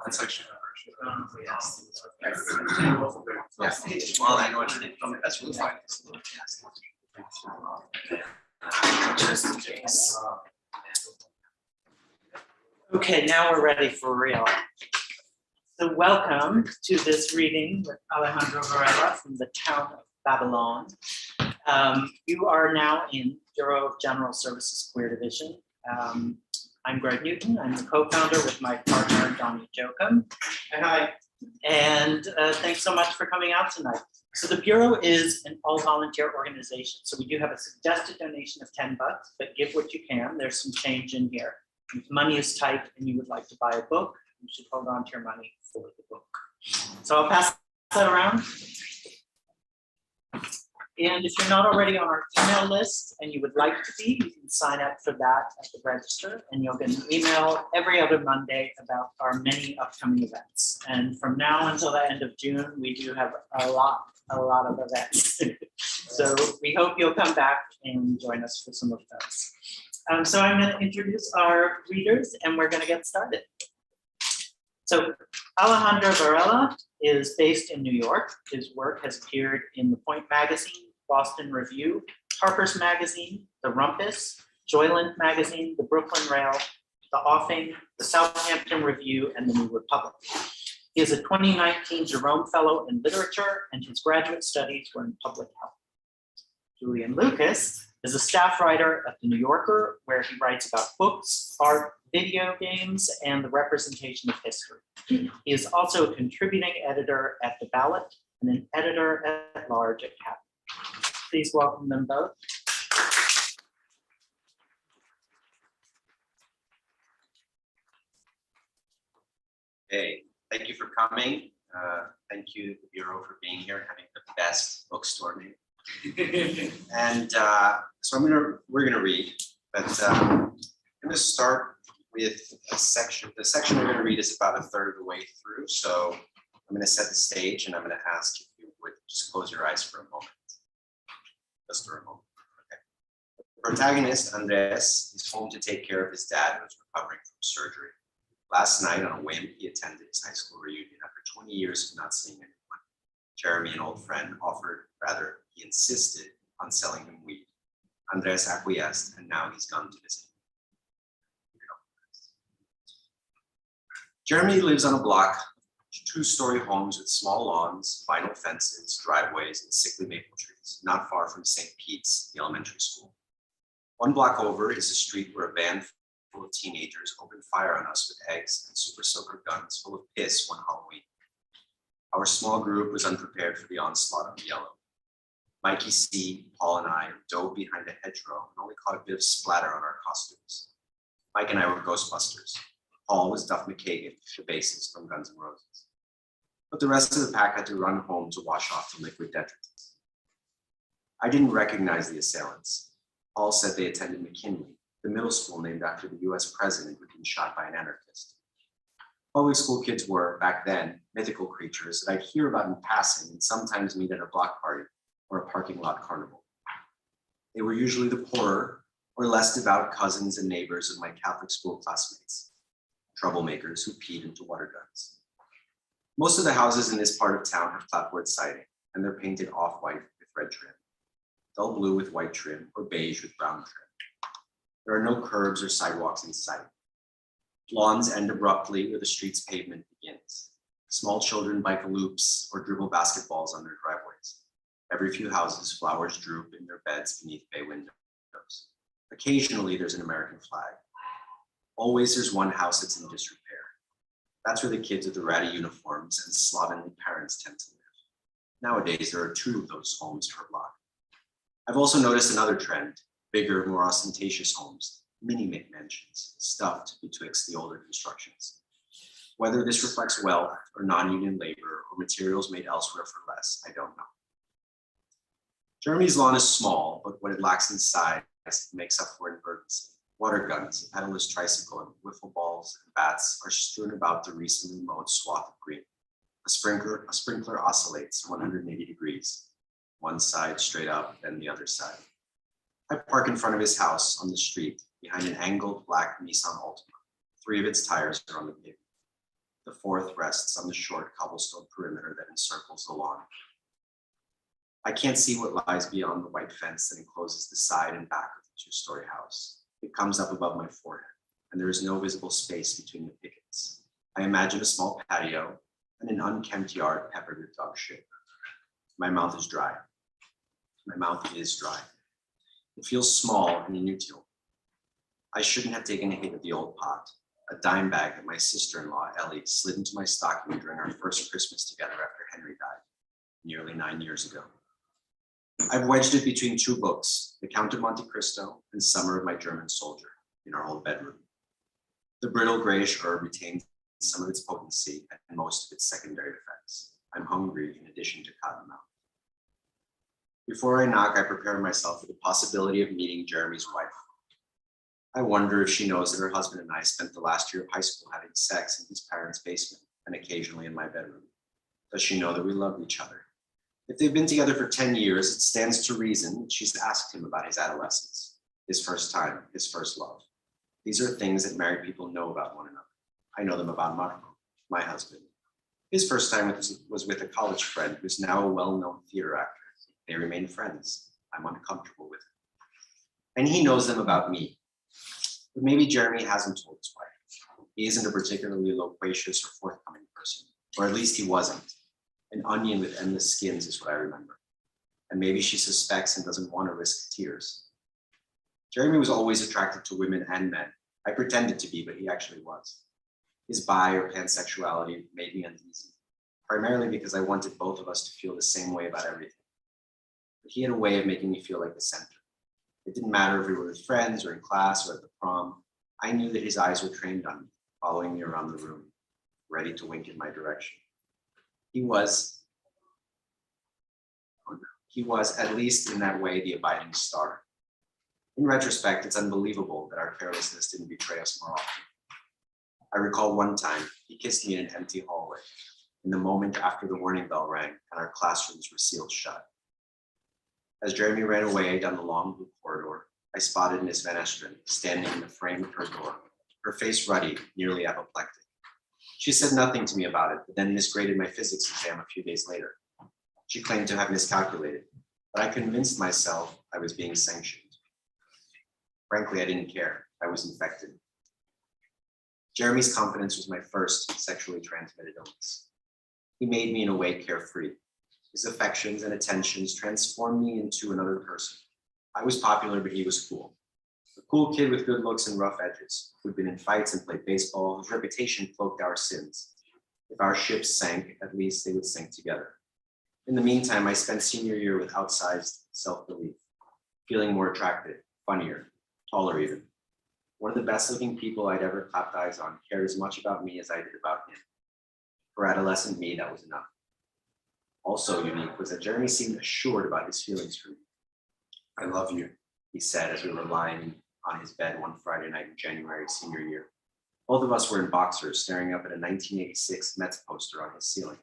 That's actually well, I know what you're doing. That's really fine. Okay, now we're ready for real. So welcome to this reading with Alejandro Varela from the town of Babylon. You are now in Bureau of General Services Queer Division. I'm Greg Newton. I'm the co-founder with my partner, Donnie Jokum. Hi. And thanks so much for coming out tonight. So the Bureau is an all-volunteer organization. So we do have a suggested donation of $10, but give what you can. There's some change in here. If money is tight and you would like to buy a book, you should hold on to your money for the book. So I'll pass that around. And if you're not already on our email list and you would like to be, you can sign up for that at the register, and you'll get an email every other Monday about our many upcoming events. And from now until the end of June, we do have a lot of events. So we hope you'll come back and join us for some of those. So I'm going to introduce our readers and we're going to get started. So Alejandro Varela is based in New York. His work has appeared in the Point Magazine, Boston Review, Harper's Magazine, the Rumpus, Joyland Magazine, the Brooklyn Rail, the Offing, the Southampton Review, and the New Republic. He is a 2019 Jerome Fellow in Literature, and his graduate studies were in public health. Julian Lucas is a staff writer at The New Yorker, where he writes about books, art, video games, and the representation of history. He is also a contributing editor at The Ballot and an editor at large at Cap. Please welcome them both. Hey, thank you for coming. Thank you, the Bureau, for being here and having the best bookstore name. And so we're gonna read, but I'm gonna start with a section. The section we're gonna read is about a third of the way through. So I'm gonna set the stage and I'm gonna ask if you would just close your eyes for a moment. Just for a moment. Okay. The protagonist, Andres, is home to take care of his dad who's recovering from surgery. Last night, on a whim, he attended his high school reunion after 20 years of not seeing anyone. Jeremy, an old friend, he insisted on selling him weed. Andres acquiesced, and now he's gone to visit. Jeremy lives on a block of two-story homes with small lawns, vinyl fences, driveways, and sickly maple trees, not far from St. Pete's, the elementary school. One block over is a street where a van full of teenagers opened fire on us with eggs and super soaker guns full of piss one Halloween. Our small group was unprepared for the onslaught on the yellow. Mikey C, Paul, and I dove behind a hedgerow and only caught a bit of splatter on our costumes. Mike and I were Ghostbusters. Paul was Duff McKagan, the bassist from Guns N' Roses. But the rest of the pack had to run home to wash off the liquid detritus. I didn't recognize the assailants. Paul said they attended McKinley, the middle school named after the US president who'd been shot by an anarchist. Public school kids were, back then, mythical creatures that I'd hear about in passing and sometimes meet at a block party or a parking lot carnival. They were usually the poorer or less devout cousins and neighbors of my Catholic school classmates, troublemakers who peed into water guns. Most of the houses in this part of town have clapboard siding, and they're painted off-white with red trim, dull blue with white trim, or beige with brown trim. There are no curbs or sidewalks in sight. Lawns end abruptly where the street's pavement begins. Small children bike loops or dribble basketballs on their driveways. Every few houses, flowers droop in their beds beneath bay windows. Occasionally, there's an American flag. Always there's one house that's in disrepair. That's where the kids with the ratty uniforms and slovenly parents tend to live. Nowadays, there are 2 of those homes per block. I've also noticed another trend: bigger, more ostentatious homes, mini McMansions, stuffed betwixt the older constructions. Whether this reflects wealth or non-union labor or materials made elsewhere for less, I don't know. Jeremy's lawn is small, but what it lacks in size makes up for in verdancy. Water guns, a pedalist tricycle, and wiffle balls and bats are strewn about the recently mowed swath of green. A sprinkler oscillates 180 degrees, one side straight up, then the other side. I park in front of his house on the street behind an angled black Nissan Altima. 3 of its tires are on the pavement. The 4th rests on the short cobblestone perimeter that encircles the lawn. I can't see what lies beyond the white fence that encloses the side and back of the 2-story house. It comes up above my forehead, and there is no visible space between the pickets. I imagine a small patio and an unkempt yard peppered with dog shit. My mouth is dry. My mouth is dry. It feels small and inutile. I shouldn't have taken a hit of the old pot, a dime bag that my sister-in-law, Ellie, slid into my stocking during our first Christmas together after Henry died, nearly 9 years ago. I've wedged it between 2 books, The Count of Monte Cristo and Summer of My German Soldier, in our old bedroom. The brittle grayish herb retains some of its potency and most of its secondary effects. I'm hungry in addition to cottonmouth. Before I knock, I prepare myself for the possibility of meeting Jeremy's wife. I wonder if she knows that her husband and I spent the last year of high school having sex in his parents' basement and occasionally in my bedroom. Does she know that we loved each other? If they've been together for 10 years, it stands to reason that she's asked him about his adolescence, his first time, his first love. These are things that married people know about one another. I know them about Marco, my husband. His first time was with a college friend who's now a well-known theater actor. They remain friends. I'm uncomfortable with it. And he knows them about me. But maybe Jeremy hasn't told his wife. He isn't a particularly loquacious or forthcoming person, or at least he wasn't. An onion with endless skins is what I remember. And maybe she suspects and doesn't want to risk tears. Jeremy was always attracted to women and men. I pretended to be, but he actually was. His bi or pansexuality made me uneasy, primarily because I wanted both of us to feel the same way about everything. But he had a way of making me feel like the center. It didn't matter if we were with friends or in class or at the prom. I knew that his eyes were trained on me, following me around the room, ready to wink in my direction. He was, at least in that way, the abiding star. In retrospect, it's unbelievable that our carelessness didn't betray us more often. I recall one time he kissed me in an empty hallway, in the moment after the warning bell rang and our classrooms were sealed shut. As Jeremy ran away down the long blue corridor, I spotted Miss Van Estrin standing in the frame of her door, her face ruddy, nearly apoplectic. She said nothing to me about it, but then misgraded my physics exam a few days later. She claimed to have miscalculated, but I convinced myself I was being sanctioned. Frankly, I didn't care. I was infected. Jeremy's confidence was my first sexually transmitted illness. He made me in a way carefree. His affections and attentions transformed me into another person. I was popular, but he was cool. A cool kid with good looks and rough edges, who'd been in fights and played baseball, whose reputation cloaked our sins. If our ships sank, at least they would sink together. In the meantime, I spent senior year with outsized self-belief, feeling more attractive, funnier, taller even. One of the best looking people I'd ever clapped eyes on cared as much about me as I did about him. For adolescent me, that was enough. Also unique was that Jeremy seemed assured about his feelings for me. I love you, he said as we were lying on his bed one Friday night in January senior year. Both of us were in boxers staring up at a 1986 Mets poster on his ceiling.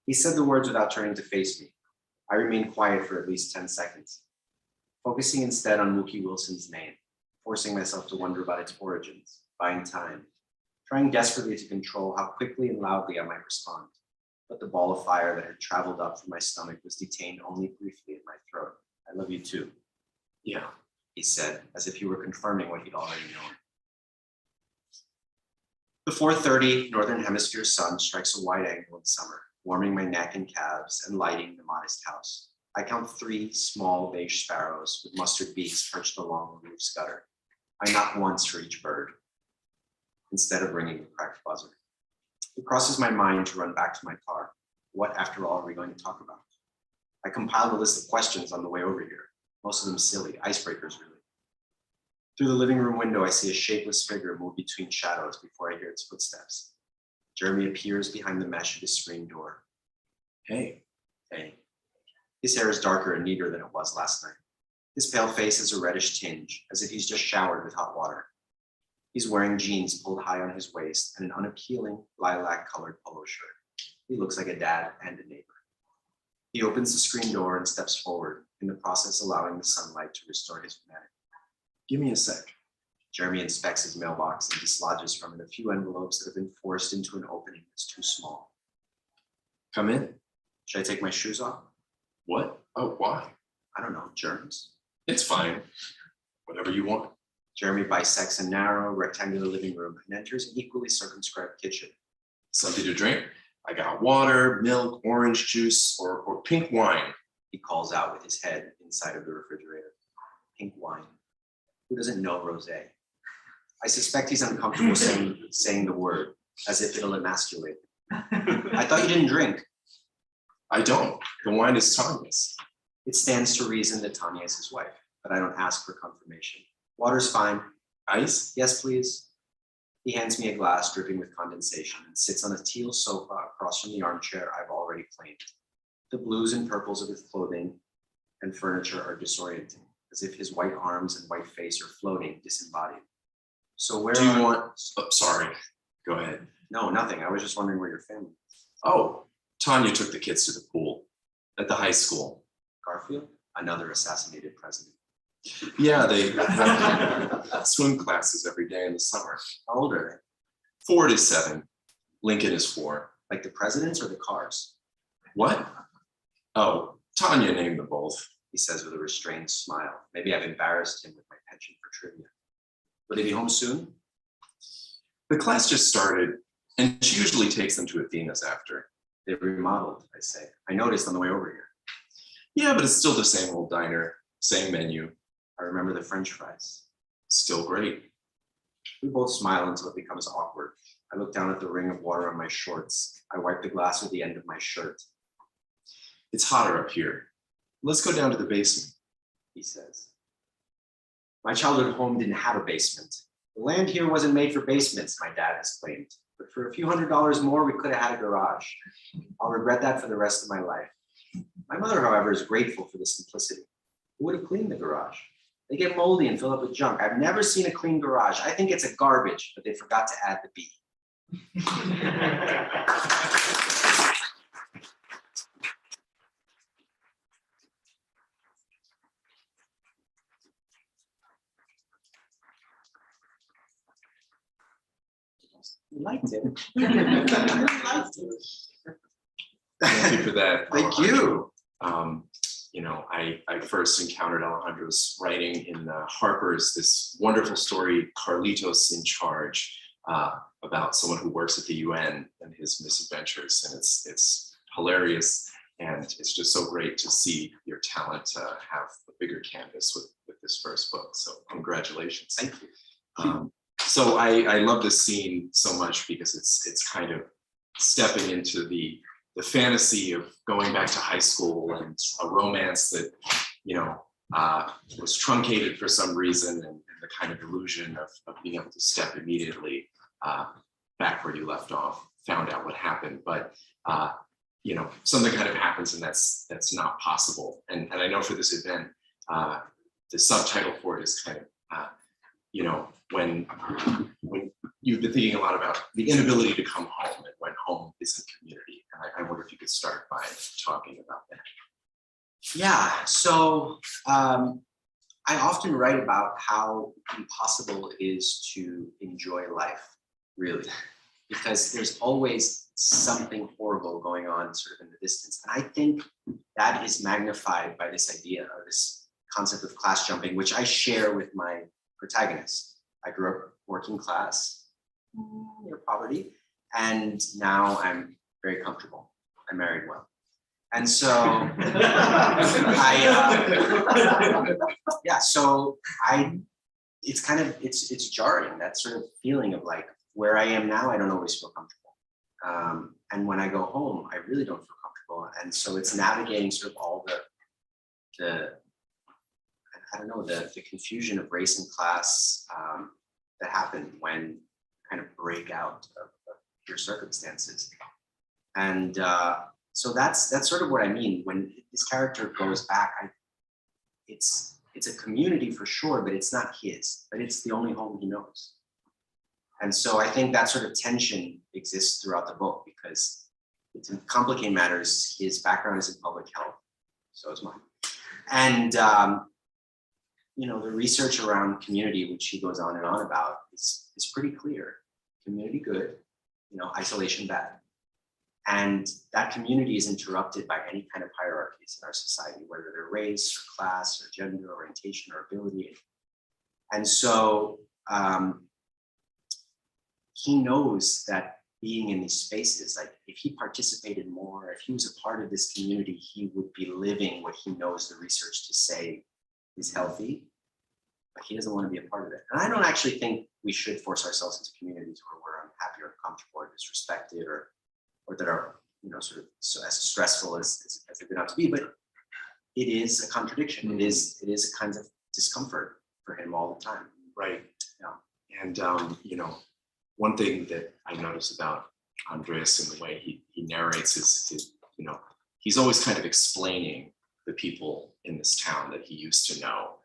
He said the words without turning to face me. I remained quiet for at least 10 seconds, focusing instead on Mookie Wilson's name, forcing myself to wonder about its origins, buying time, trying desperately to control how quickly and loudly I might respond. But the ball of fire that had traveled up from my stomach was detained only briefly in my throat. I love you too. Yeah, he said, as if he were confirming what he'd already known. The 4:30 Northern Hemisphere sun strikes a wide angle in summer, warming my neck and calves and lighting the modest house. I count 3 small beige sparrows with mustard beaks perched along the roof's gutter. I knock once for each bird, instead of ringing the cracked buzzer. It crosses my mind to run back to my car. What, after all, are we going to talk about? I compiled a list of questions on the way over here, most of them silly, icebreakers really. Through the living room window, I see a shapeless figure move between shadows before I hear its footsteps. Jeremy appears behind the mesh of his screen door. Hey. His hair is darker and neater than it was last night. His pale face has a reddish tinge, as if he's just showered with hot water. He's wearing jeans pulled high on his waist and an unappealing lilac-colored polo shirt. He looks like a dad and a neighbor. He opens the screen door and steps forward, in the process allowing the sunlight to restore his humanity. Give me a sec. Jeremy inspects his mailbox and dislodges from it a few envelopes that have been forced into an opening that's too small. Come in. Should I take my shoes off? What? Oh, why? I don't know, germs. It's fine. Whatever you want. Jeremy bisects a narrow, rectangular living room and enters an equally circumscribed kitchen. Something to drink? I got water, milk, orange juice, or pink wine. He calls out with his head inside of the refrigerator. Pink wine. Who doesn't know rosé? I suspect he's uncomfortable saying the word, as if it'll emasculate him. I thought you didn't drink. I don't. The wine is Tanya's. It stands to reason that Tanya is his wife, but I don't ask for confirmation. Water's fine. Ice? Yes, please. He hands me a glass dripping with condensation and sits on a teal sofa across from the armchair I've already claimed. The blues and purples of his clothing and furniture are disorienting, as if his white arms and white face are floating, disembodied. So where Do you want... Oh, sorry. Go ahead. No, nothing. I was just wondering where your family is. Oh, Tanya took the kids to the pool at the high school. Garfield? Another assassinated president. Yeah, they have swim classes every day in the summer. How old are they? 4 to 7. Lincoln is 4. Like the presidents or the cars? What? Oh, Tanya named them both. He says with a restrained smile. Maybe I've embarrassed him with my penchant for trivia. Will they be home soon? The class just started, and she usually takes them to Athena's after. They remodeled, I say. I noticed on the way over here. Yeah, but it's still the same old diner, same menu. I remember the French fries. Still great. We both smile until it becomes awkward. I look down at the ring of water on my shorts. I wipe the glass with the end of my shirt. It's hotter up here. Let's go down to the basement, He says. My childhood home didn't have a basement. The land here wasn't made for basements, my dad has claimed. But for a few $100s more, we could have had a garage. I'll regret that for the rest of my life. My mother, however, is grateful for the simplicity. Who would have cleaned the garage? They get moldy and fill up with junk. I've never seen a clean garage. I think it's a garbage, but they forgot to add the B. You liked it. You liked it. Thank you for that. Thank you. You know, I first encountered Alejandro's writing in Harper's, this wonderful story, Carlitos in Charge, about someone who works at the UN and his misadventures. And it's hilarious. And it's just so great to see your talent have a bigger canvas with this first book. So congratulations. Thank you. So I love this scene so much because it's kind of stepping into the fantasy of going back to high school and a romance that, you know, was truncated for some reason, and the kind of illusion of being able to step immediately back where you left off, found out what happened. But, you know, something kind of happens and that's not possible. And I know for this event, the subtitle for it is kind of, you know, when you've been thinking a lot about the inability to come home and when home isn't community. And I wonder if you could start by talking about that. Yeah, so I often write about how impossible it is to enjoy life, really, because there's always something horrible going on sort of in the distance. And I think that is magnified by this idea or this concept of class jumping, which I share with my protagonist. I grew up working class, near poverty, and now I'm very comfortable. I married well. And so it's jarring, that sort of feeling of like where I am now, I don't always feel comfortable. And when I go home, I really don't feel comfortable. And so it's navigating sort of all the confusion of race and class that happen when you kind of break out of your circumstances. And so that's sort of what I mean when this character goes back. It's a community for sure, but it's not his, but it's the only home he knows. And so I think that sort of tension exists throughout the book because to complicate matters, his background is in public health, so is mine. And you know, the research around community, which he goes on and on about, is pretty clear. Community good, you know, isolation bad. And that community is interrupted by any kind of hierarchies in our society, whether they're race or class or gender, orientation or ability. And so he knows that being in these spaces, like if he participated more, if he was a part of this community, he would be living what he knows the research to say is healthy, but he doesn't want to be a part of it. And I don't actually think we should force ourselves into communities where we're unhappy or uncomfortable or disrespected or that are, you know, sort of so as stressful as they're going to have to be, but it is a contradiction. It is a kind of discomfort for him all the time. Right. Yeah. And you know, one thing that I notice about Andres and the way he narrates is, you know, he's always kind of explaining the people in this town that he used to know,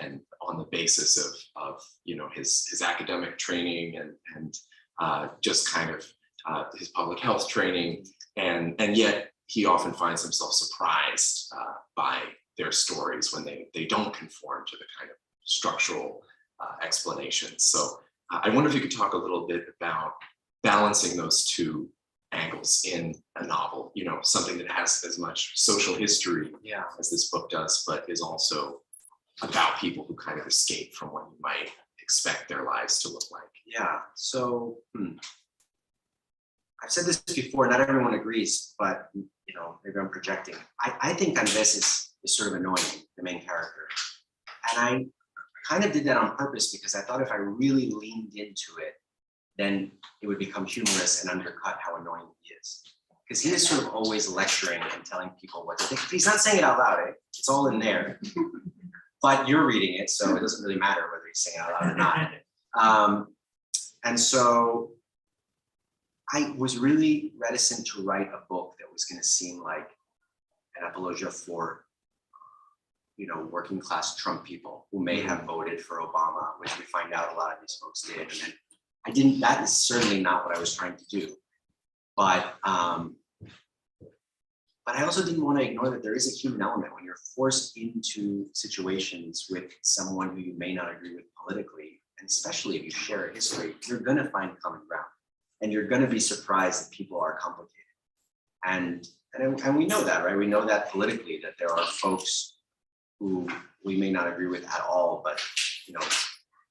and on the basis of you know, his academic training and just kind of his public health training, and yet he often finds himself surprised by their stories when they don't conform to the kind of structural explanations. So I wonder if you could talk a little bit about balancing those two angles in a novel, you know, something that has as much social history as this book does, but is also about people who kind of escape from what you might expect their lives to look like. Yeah. So I've said this before, not everyone agrees, but you know, maybe I'm projecting. I think Andres is sort of annoying, the main character. And I kind of did that on purpose because I thought if I really leaned into it, then it would become humorous and undercut how annoying he is. Because he is sort of always lecturing and telling people what to think. He's not saying it out loud, it's all in there. But you're reading it, so it doesn't really matter whether he's saying it out loud or not. And so I was really reticent to write a book that was going to seem like an apologia for, you know, working class Trump people who may have voted for Obama, which we find out a lot of these folks did. And then I didn't, that is certainly not what I was trying to do. But I also didn't want to ignore that there is a human element when you're forced into situations with someone who you may not agree with politically, and especially if you share a history, you're going to find common ground. And you're going to be surprised that people are complicated. And we know that, right? We know that politically, that there are folks who we may not agree with at all, but you know,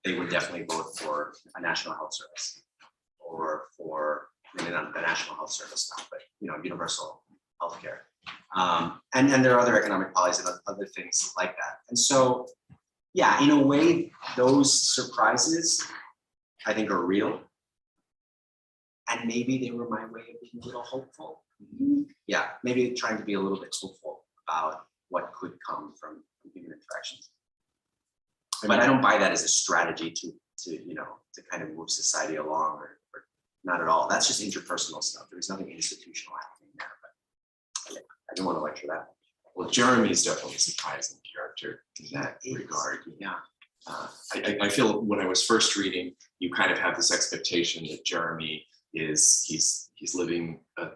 they would definitely vote for a national health service or for, maybe not the national health service now, but you know, universal healthcare. And there are other economic policies and other things like that. And so, yeah, in a way, those surprises, I think, are real. And maybe they were my way of being a little hopeful. Yeah, maybe trying to be a little bit hopeful about what could come from human interactions. But I don't buy that as a strategy to you know, to kind of move society along or not at all. That's just interpersonal stuff. There's nothing institutional happening there, but I don't want to lecture that. Well, Jeremy is definitely a surprising character in that regard. Yeah. I feel when I was first reading, you kind of have this expectation that Jeremy he's living a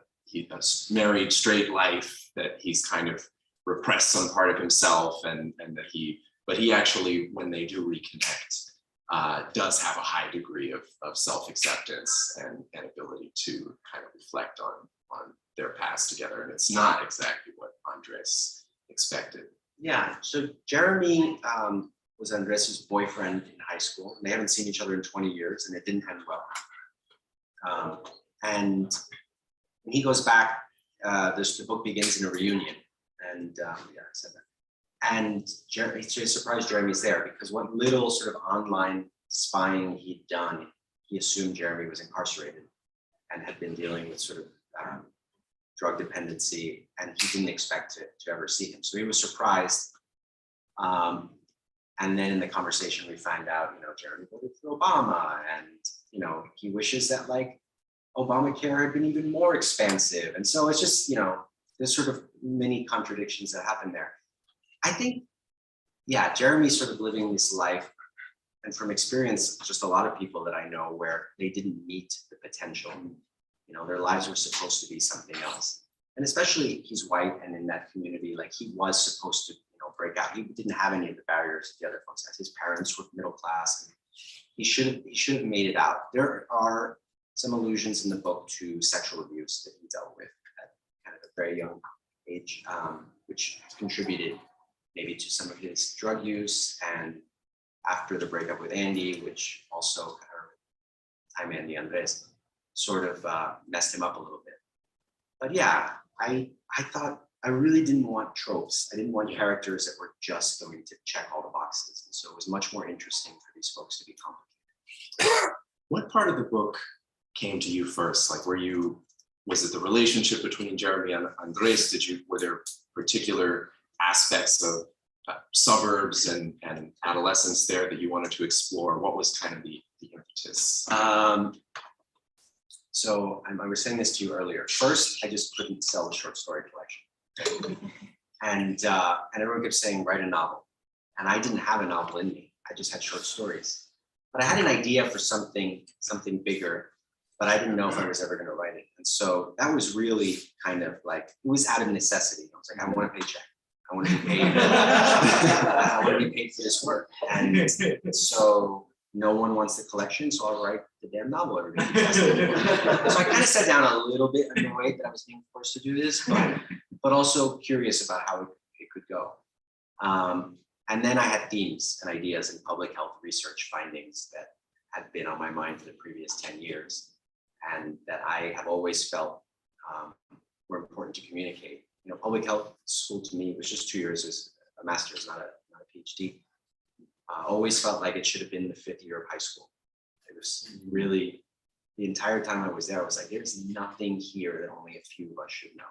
married straight life, that he's kind of repressed some part of himself, and that but he actually, when they do reconnect, does have a high degree of self-acceptance and ability to kind of reflect on their past together. And it's not exactly what Andres expected. Yeah, so Jeremy was Andres' boyfriend in high school. They haven't seen each other in 20 years and it didn't end well. And when he goes back, the book begins in a reunion. And yeah, I said that. And it's a surprise Jeremy's there, because what little sort of online spying he'd done, he assumed Jeremy was incarcerated and had been dealing with sort of drug dependency, and he didn't expect to ever see him. So he was surprised. And then in the conversation, we find out, you know, Jeremy voted for Obama, and, you know, he wishes that like Obamacare had been even more expansive. And so it's just, you know, there's sort of many contradictions that happen there. I think, yeah, Jeremy's sort of living this life, and from experience, just a lot of people that I know where they didn't meet the potential. You their lives were supposed to be something else. And especially he's white and in that community, like he was supposed to, break out. He didn't have any of the barriers the other folks had. His parents were middle class, and he should have made it out. There are some allusions in the book to sexual abuse that he dealt with at kind of a very young age, which contributed maybe to some of his drug use. And after the breakup with Andy, which also time Andy Andres sort of messed him up a little bit. But yeah, I thought I really didn't want tropes. I didn't want characters that were just going to check all the boxes. And so it was much more interesting for these folks to be complicated. What part of the book came to you first? Like, was it the relationship between Jeremy and Andres? Were there particular aspects of suburbs and adolescence there that you wanted to explore? What was kind of the impetus? So I was saying this to you earlier. First, I just couldn't sell the short story collection. And everyone kept saying, write a novel. And I didn't have a novel in me. I just had short stories. But I had an idea for something bigger, but I didn't know if I was ever going to write it. And so that was really kind of like, it was out of necessity. I was like, I want a paycheck. I want to be paid. I want to be paid for this work. And so no one wants the collection, so I'll write the damn novel. Everybody does. So I kind of sat down a little bit annoyed that I was being forced to do this, but also curious about how it could go. And then I had themes and ideas and public health research findings that had been on my mind for the previous 10 years and that I have always felt were important to communicate. Public health school to me was just 2 years as a master's, not a PhD. Always felt like it should have been the 5th year of high school. It was really, the entire time I was there, I was like, there's nothing here that only a few of us should know.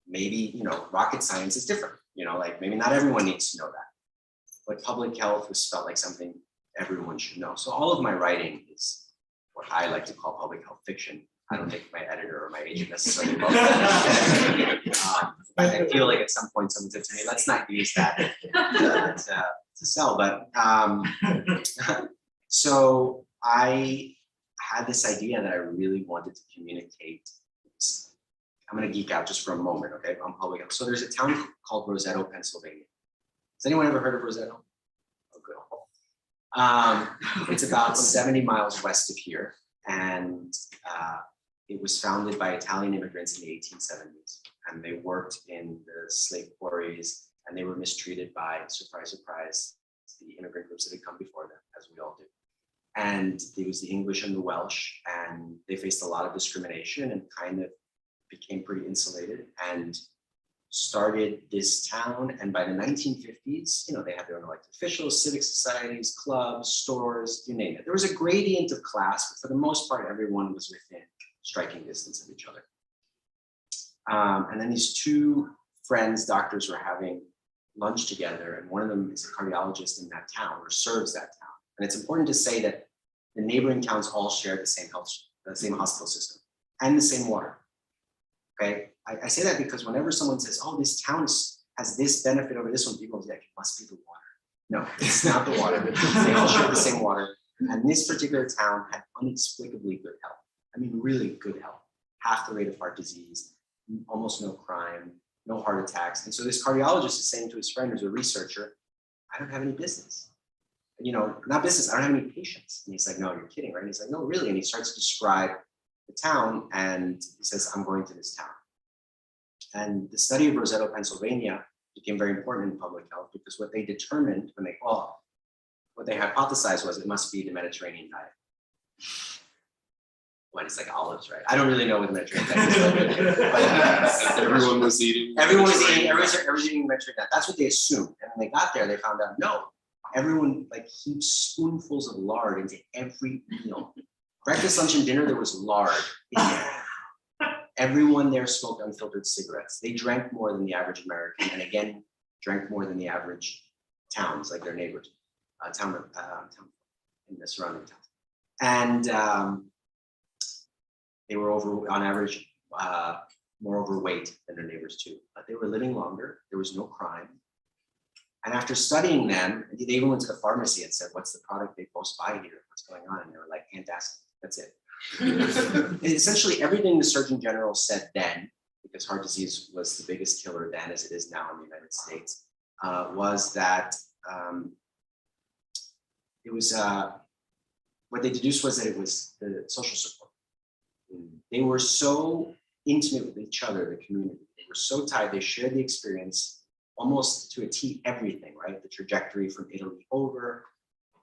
Maybe, rocket science is different, like maybe not everyone needs to know that. But public health felt like something everyone should know. So all of my writing is what I like to call public health fiction. I don't think my editor or my agent necessarily love that. I feel like at some point someone said to me, let's not use that to sell. But so I had this idea that I really wanted to communicate. I'm going to geek out just for a moment, okay? On public health. So there's a town called Roseto, Pennsylvania. Has anyone ever heard of Roseto? Oh, good. It's about 70 miles west of here, and it was founded by Italian immigrants in the 1870s, and they worked in the slave quarries, and they were mistreated by, surprise, surprise, the immigrant groups that had come before them, as we all do. And it was the English and the Welsh, and they faced a lot of discrimination and kind of became pretty insulated and started this town. And by the 1950s, they had their own elected officials, civic societies, clubs, stores, you name it. There was a gradient of class, but for the most part, everyone was within striking distance of each other. And then these two friends, doctors, were having lunch together, and one of them is a cardiologist in that town or serves that town. And it's important to say that the neighboring towns all share the same hospital system and the same water. Okay, I say that because whenever someone says, "Oh, this town has this benefit over this one," people say, "It must be the water." No, it's not the water. They all share the same water, and this particular town had inexplicably good health. I mean, really good health. Half the rate of heart disease, almost no crime, no heart attacks. And so this cardiologist is saying to his friend, who's a researcher, "I don't have any business. Not business. I don't have any patients." And he's like, "No, you're kidding, right?" And he's like, "No, really." And he starts to describe the town, and he says, "I'm going to this town." And the study of Roseto, Pennsylvania became very important in public health because what they determined what they hypothesized was it must be the Mediterranean diet. When it's like olives, right? I don't really know what the Mediterranean diet is. But everyone was eating. Everyone was eating Mediterranean diet. That's what they assumed. And when they got there, they found out, no, everyone heaped spoonfuls of lard into every meal. Breakfast, lunch, and dinner, there was lard in there. Everyone there smoked unfiltered cigarettes. They drank more than the average American, and again, drank more than the average towns, like their neighbors, town in the surrounding towns. And they were on average, more overweight than their neighbors too. But they were living longer. There was no crime. And after studying them, they even went to the pharmacy and said, "What's the product they most buy here? What's going on?" And they were like, "Antacid. That's it." Essentially, everything the Surgeon General said then, because heart disease was the biggest killer then as it is now in the United States, was that it was, what they deduced was that it was the social support. They were so intimate with each other, the community. They were so tied, they shared the experience almost to a T, everything, right? The trajectory from Italy over,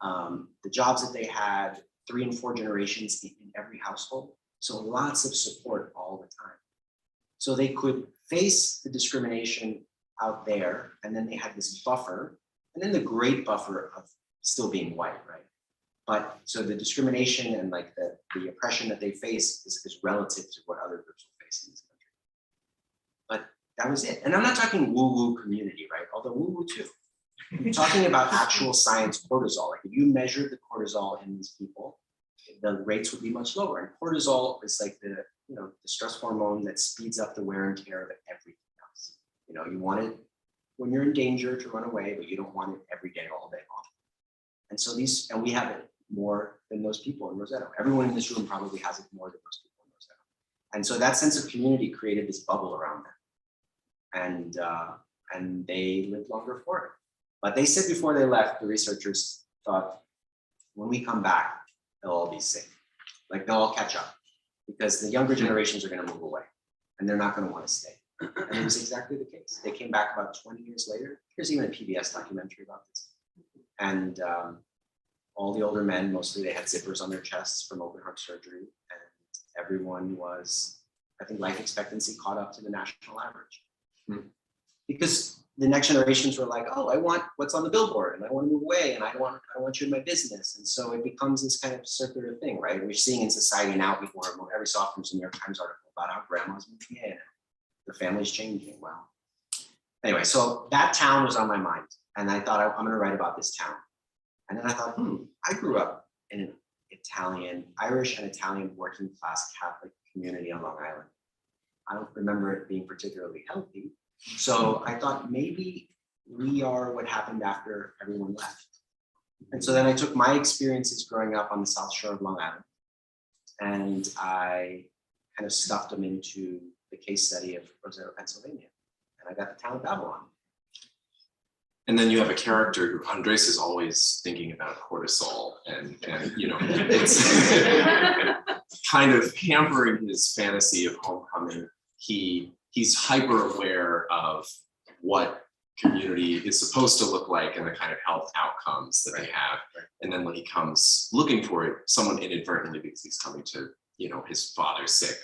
the jobs that they had, 3 and 4 generations in every household. So lots of support all the time. So they could face the discrimination out there, and then they had this buffer, and then the great buffer of still being white, right? But so the discrimination and like the oppression that they face is relative to what other groups will face in this country. But that was it. And I'm not talking woo-woo community, right? Although woo-woo too. I'm talking about actual science cortisol. Like if you measured the cortisol in these people, the rates would be much lower. And cortisol is like the stress hormone that speeds up the wear and tear of everything else. You want it when you're in danger to run away, but you don't want it every day, all day long. And so and we have it more than most people in Roseto. Everyone in this room probably has it more than most people in Roseto. And so that sense of community created this bubble around them. And they lived longer for it. But they said before they left, the researchers thought, when we come back, they'll all be sick. Like they'll all catch up because the younger generations are going to move away and they're not going to want to stay. And it was exactly the case. They came back about 20 years later. There's even a PBS documentary about this. And all the older men, mostly they had zippers on their chests from open heart surgery. And everyone was, I think life expectancy caught up to the national average. Because the next generations were like, oh, I want what's on the billboard and I want to move away and I want you in my business. And so it becomes this kind of circular thing, right? We're seeing in society now before every so often there's a New York Times article about how grandma's moving in, the family's changing. Well, anyway, so that town was on my mind. And I thought, I'm going to write about this town. And then I thought, I grew up in an Irish and Italian working class Catholic community on Long Island. I don't remember it being particularly healthy. So I thought maybe we are what happened after everyone left. And so then I took my experiences growing up on the South Shore of Long Island and I kind of stuffed them into the case study of Roseto, Pennsylvania. And I got the town of Babylon. And then you have a character who Andres is always thinking about cortisol and it's kind of hampering his fantasy of homecoming. He's hyper aware of what community is supposed to look like and the kind of health outcomes that they have. And then when he comes looking for it, someone inadvertently, because he's coming to, his father's sick,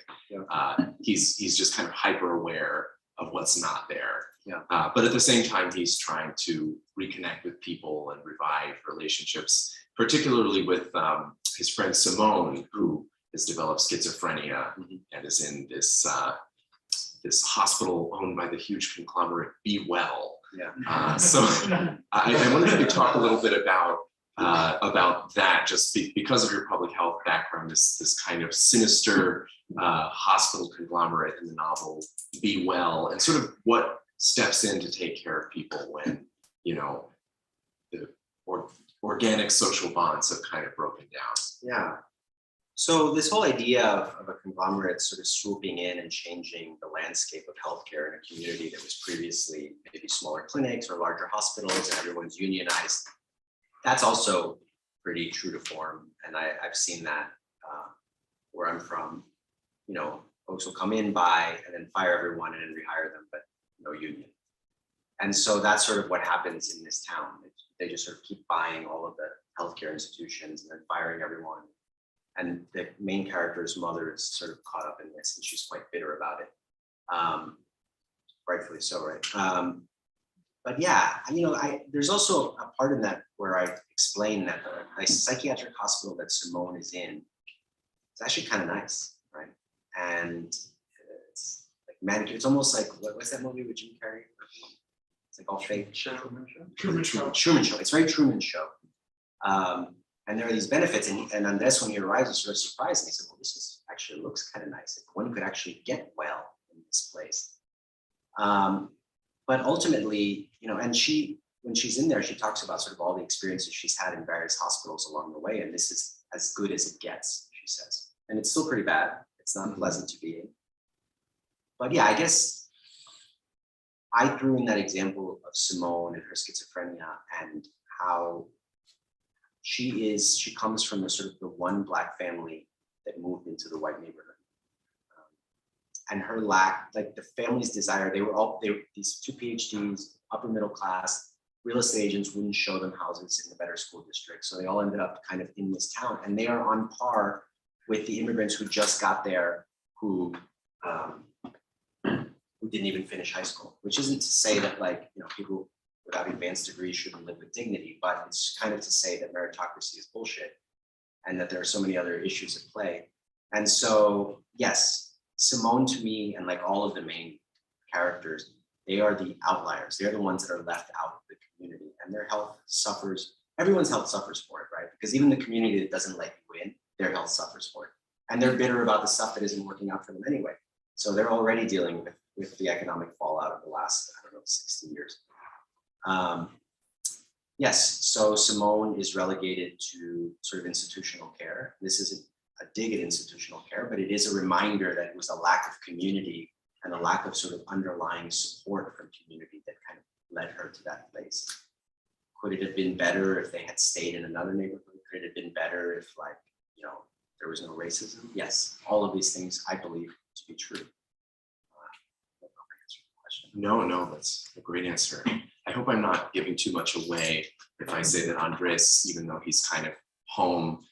he's just kind of hyper aware of what's not there. But at the same time, he's trying to reconnect with people and revive relationships, particularly with his friend Simone, who has developed schizophrenia and is in this this hospital owned by the huge conglomerate Be Well. So I wonder if you could talk a little bit about that, just because of your public health background, this kind of sinister hospital conglomerate in the novel Be Well, and sort of what steps in to take care of people when, the organic social bonds have kind of broken down. Yeah. So this whole idea of a conglomerate sort of swooping in and changing the landscape of healthcare in a community that was previously maybe smaller clinics or larger hospitals and everyone's unionized, that's also pretty true to form. And I've seen that where I'm from, folks will come in, buy, and then fire everyone and then rehire them, but no union. And so that's sort of what happens in this town. They just sort of keep buying all of the healthcare institutions and then firing everyone. And the main character's mother is sort of caught up in this and she's quite bitter about it. Rightfully so, right? But yeah, there's also a part in that where I explain that the psychiatric hospital that Simone is in, it's actually kind of nice, right? And it's like manicured. It's almost like, what's that movie with Jim Carrey? It's like all fake. Truman Show. It's very Truman Show. And there are these benefits, and on this, when he arrives, it's sort of surprising. He said, well, this actually looks kind of nice. Like one could actually get well in this place. But ultimately, and when she's in there, she talks about sort of all the experiences she's had in various hospitals along the way. And this is as good as it gets, she says. and it's still pretty bad. It's not pleasant to be in. But yeah, I guess I threw in that example of Simone and her schizophrenia and how she comes from the sort of the one Black family that moved into the white neighborhood. And her lack, like the family's desire, they were these two PhDs, upper middle class, real estate agents wouldn't show them houses in the better school district. So they all ended up kind of in this town, and they are on par with the immigrants who just got there, who didn't even finish high school, which isn't to say that people without advanced degrees shouldn't live with dignity, but it's kind of to say that meritocracy is bullshit and that there are so many other issues at play. And so, yes, Simone to me, and like all of the main characters, they are the outliers. They're the ones that are left out of the community, and their health suffers. Everyone's health suffers for it, right? Because even the community that doesn't let you in, their health suffers for it. And they're bitter about the stuff that isn't working out for them anyway. So they're already dealing with the economic fallout of the last, 60 years. Yes, so Simone is relegated to sort of institutional care. This isn't a dig at institutional care, but it is a reminder that it was a lack of community and a lack of sort of underlying support from community that kind of led her to that place. Could it have been better if they had stayed in another neighborhood? Could it have been better if there was no racism? Yes, all of these things I believe to be true. No, that's a great answer. I hope I'm not giving too much away if I say that Andres, even though he's kind of home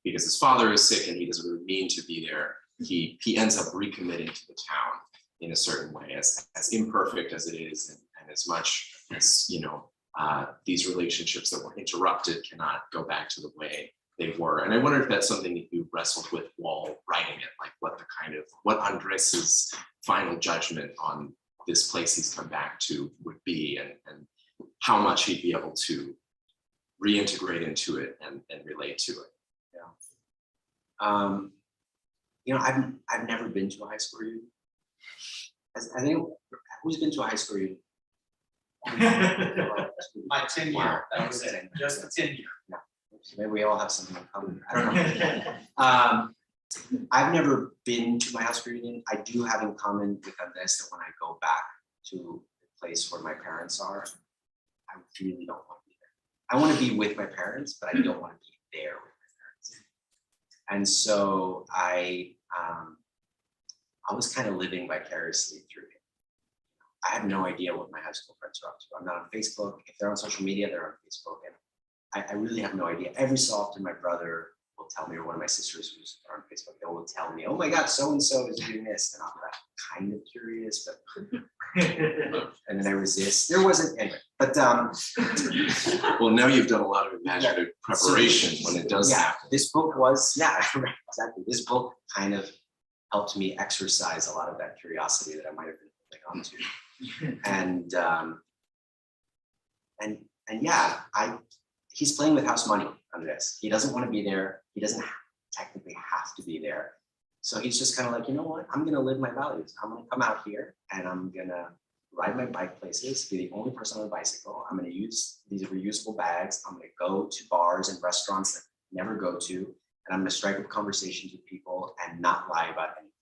because his father is sick and he doesn't really mean to be there, he ends up recommitting to the town in a certain way, as imperfect as it is, and as much as these relationships that were interrupted cannot go back to the way they were. And I wonder if that's something that you wrestled with while writing it, like what Andres's final judgment on this place he's come back to would be, and how much he'd be able to reintegrate into it and relate to it. I've never been to a high school reunion. I think, who's been to a high school reunion? My 10 year, Wow. that was it, just a 10 year. So maybe we all have something in common. I don't know. I've never been to my high school reunion. I do have in common with Andres that when I go back to the place where my parents are, I really don't want to be there. I want to be with my parents, but I don't want to be there with my parents. And so I was kind of living vicariously through it. I have no idea what my high school friends are up to. I'm not on Facebook. If they're on social media, they're on Facebook. And I really have no idea. Every so often, my brother will tell me, or one of my sisters who's on Facebook, they will tell me, oh my God, so-and-so is doing this. And I'm like kind of curious, but and then I resist. There wasn't, anyway, but Well, now you've done a lot of imaginative preparation when it does happen. This book was, right, exactly. This book kind of helped me exercise a lot of that curiosity that I might have been holding on to. And yeah, he's playing with house money on this. He doesn't want to be there. He doesn't technically have to be there. So he's just kind of like, you know what? I'm going to live my values. I'm going to come out here and I'm going to ride my bike places, be the only person on a bicycle. I'm going to use these reusable bags. I'm going to go to bars and restaurants that I never go to. And I'm going to strike up conversations with people and not lie about anything.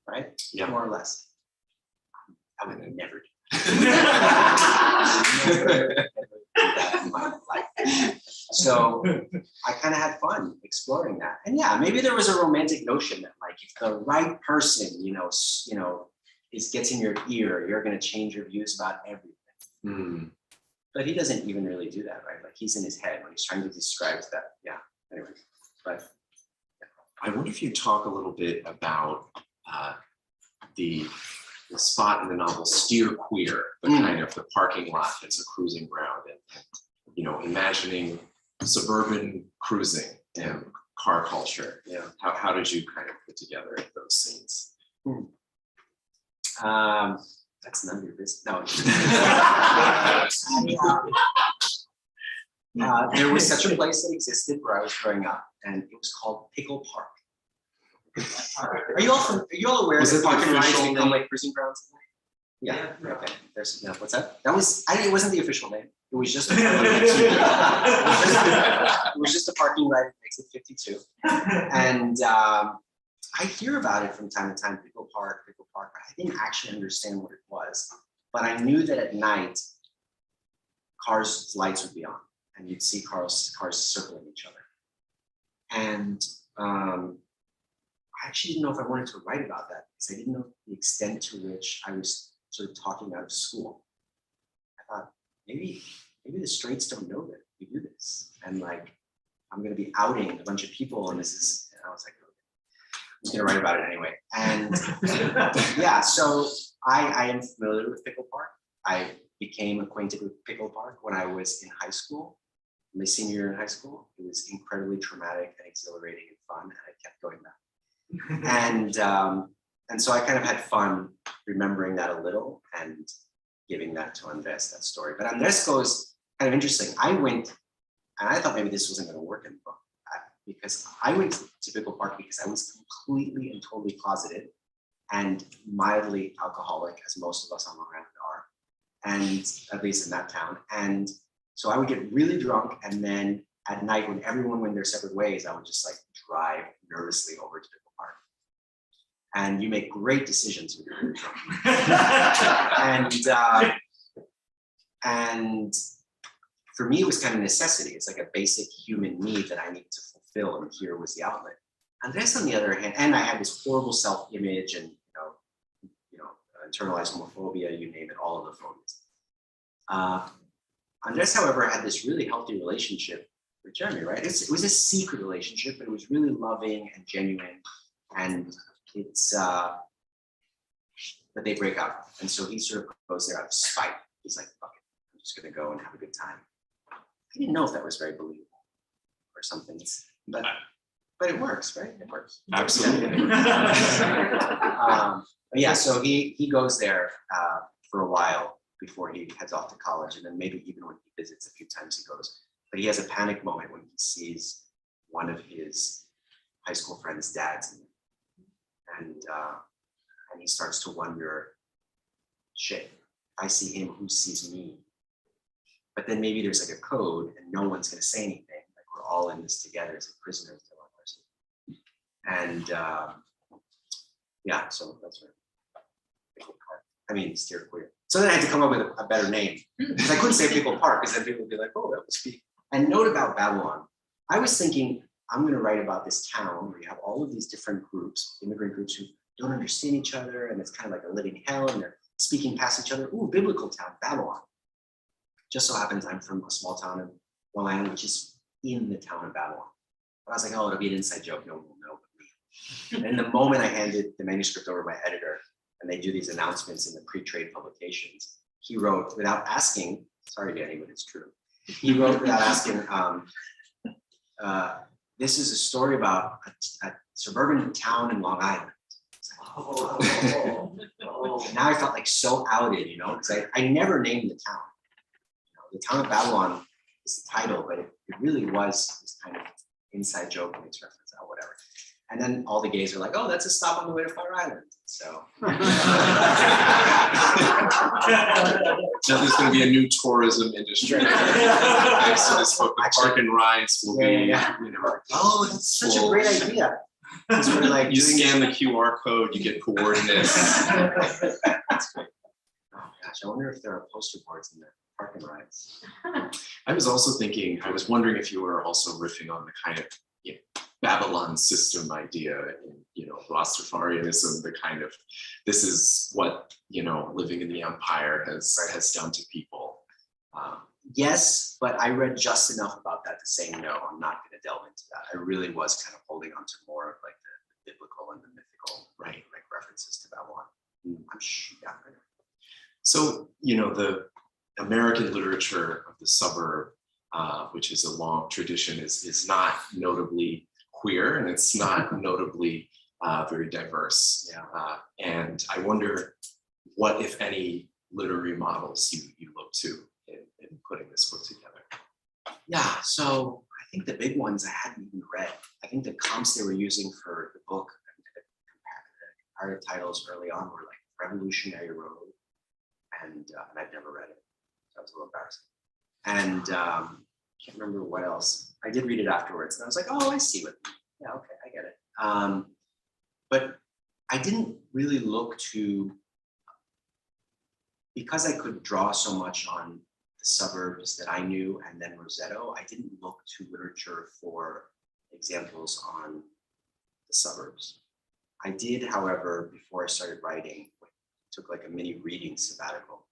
Right? Yeah. More or less. I would never do that in my life. So I kind of had fun exploring that. And yeah, maybe there was a romantic notion that like if the right person, gets in your ear, you're going to change your views about everything. But he doesn't even really do that, right? Like he's in his head when he's trying to describe that. Yeah. Anyway, but I wonder if you talk a little bit about the spot in the novel Steer Queer, the kind of the parking lot that's a cruising ground, and imagining suburban cruising and car culture. Yeah. How did you kind of put together those scenes? That's none of your business. No. There was such a place that existed where I was growing up, and it was called Pickle Park. Are you all aware Was that it the parking rides official become name? like cruising grounds? Yeah, okay, there's, yeah, what's that? That was, it wasn't the official name, it was just. It was just a parking right at exit 52. And I hear about it from time to time, Pickle Park, but I didn't actually understand what it was. But I knew that at night, cars' lights would be on, and you'd see cars circling each other. And I actually didn't know if I wanted to write about that, because I didn't know the extent to which I was sort of talking out of school. I thought, maybe the straights don't know that we do this. And like, I'm gonna be outing a bunch of people, and this is, and I was like, I'm gonna write about it anyway. And yeah, so I am familiar with Pickle Park. I became acquainted with Pickle Park when I was in high school, my senior year in high school. It was incredibly traumatic and exhilarating and fun, and I kept going back. And so I kind of had fun remembering that a little and giving that to Andres, that story. But Andres goes kind of interesting. I went, and I thought maybe this wasn't going to work in the book, because I went to Pickle Park because I was completely and totally closeted and mildly alcoholic, as most of us on Long Island are, and at least in that town. And so I would get really drunk, and then at night, when everyone went their separate ways, I would just like drive nervously over to Pickle Park. And you make great decisions when you're really drunk. And for me, it was kind of necessity. It's like a basic human need that I needed to fulfill, and here was the outlet. Andres, on the other hand, and I had this horrible self-image and internalized homophobia, you name it, all of the phobias. Andres, however, had this really healthy relationship with Jeremy, right? It was a secret relationship, but it was really loving and genuine. And it's, but they break up. And so he sort of goes there out of spite. He's like, fuck it, I'm just gonna go and have a good time. I didn't know if that was very believable or something, but it works, right? It works. Absolutely. Yeah, so he goes there for a while before he heads off to college, and then maybe even when he visits a few times he goes. But he has a panic moment when he sees one of his high school friends' dads, and he starts to wonder, shit, I see him, who sees me? But then maybe there's like a code, and no one's going to say anything. Like, we're all in this together as prisoners to one person. And yeah, so that's right. I mean, steer queer. So then I had to come up with a better name, because I couldn't say Pickle Park, because then people would be like, oh, that must be. And note about Babylon, I was thinking, I'm going to write about this town where you have all of these different groups, immigrant groups who don't understand each other, and it's kind of like a living hell, and they're speaking past each other. Ooh, biblical town, Babylon. Just so happens I'm from a small town in Long Island, which is in the town of Babylon. But I was like, oh, it'll be an inside joke, no one will know but me. And the moment I handed the manuscript over to my editor, and they do these announcements in the pre-trade publications, he wrote, without asking, sorry Danny, but it's true. He wrote without asking, this is a story about a suburban town in Long Island. Now I felt like so outed, because I never named the town. The town of Babylon is the title, but it really was this kind of inside joke and its reference, whatever. And then all the gays are like, oh, that's a stop on the way to Fire Island. So now there's going to be a new tourism industry. Thanks to this book, the park and rides will be, oh, that's such a great idea. Sort of like you scan the QR code, you get coordinates. That's great. Oh gosh, I wonder if there are poster boards in the park and rides. I was also thinking, I was wondering if you were also riffing on the kind of Babylon system idea, and Rastafarianism, the kind of, this is what living in the empire has done to people. Yes, but I read just enough about that to say no, I'm not going to delve into that. I really was kind of holding on to more of like the biblical and the mythical, right, like references to Babylon. I'm sure. Yeah. So the American literature of the suburb, which is a long tradition, is not notably queer, and it's not notably very diverse. Yeah. And I wonder what, if any, literary models you look to in putting this book together. Yeah, so I think the big ones I hadn't even read. I think the comps they were using for the book, the comparative titles early on were like Revolutionary Road and I'd never read it. So I was a little embarrassed. And can't remember what else. I did read it afterwards, and I was like, oh, I see what. Yeah, okay, I get it. But I didn't really look to, because I could draw so much on the suburbs that I knew and then Rosetto, I didn't look to literature for examples on the suburbs. I did, however, before I started writing, took like a mini reading sabbatical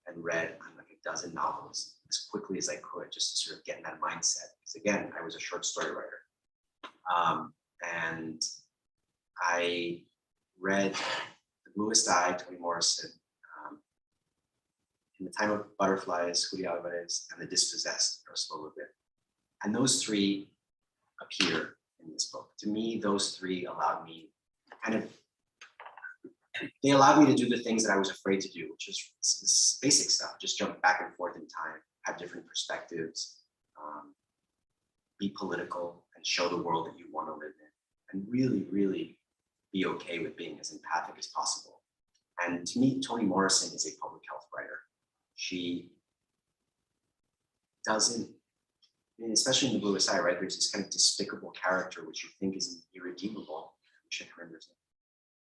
and read like a dozen novels as quickly as I could, just to sort of get in that mindset. Because again, I was a short story writer. And I read The Bluest Eye, Toni Morrison, In the Time of Butterflies, Judy Alvarez, and The Dispossessed, Ursula Le Guin. And those three appear in this book. To me, those three allowed me they allowed me to do the things that I was afraid to do, which is this basic stuff, just jump back and forth in time, have different perspectives, be political, and show the world that you want to live in, and really, really be okay with being as empathic as possible. And to me, Toni Morrison is a public health writer. She doesn't, I mean, especially in The Bluest Eye, right? There's this kind of despicable character which you think is irredeemable, which I remember.